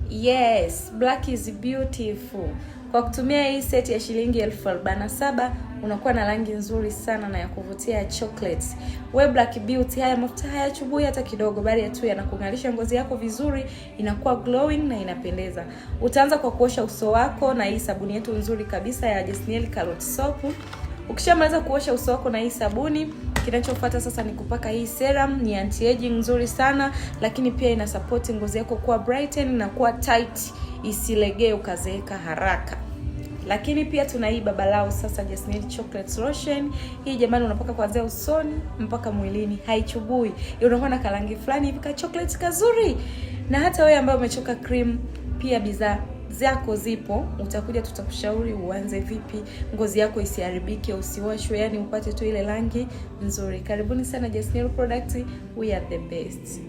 Yes, black is beautiful. Kwa kutumia hii set ya shilingi 47,000 unakuwa na rangi nzuri sana na ya kuvutia ya chocolate. We Black Beauty, haya mafuta hayachubui hata kidogo, bali tu yanakung'arisha ngozi yako vizuri, inakuwa glowing na inapendeza. Utaanza kwa kuosha uso wako na hii sabuni yetu nzuri kabisa ya Jasniel Carrot Soap. Ukishamaliza kuosha uso wako na hii sabuni, kinachofuata sasa ni kupaka hii serum. Ni anti-aging nzuri sana, lakini pia ina support ngozi yako kuwa brighten na kuwa tight, isilegee ukazeeka haraka. Lakini pia tuna hii Babalao sasa Jasniel Chocolate Lotion. Hii jamani unapaka kuanzia usoni mpaka mwilini, haichubui. Unakuwa na karangi fulani hivi ka chocolate kazuri. Na hata wewe ambaye umechoka cream, pia bidhaa zako zipo, utakuja tutakushauri uanze vipi ngozi yako isiharibike, usiwashwe, yani upate tu ile rangi nzuri. Karibuni sana Jasniel Product, we are the best.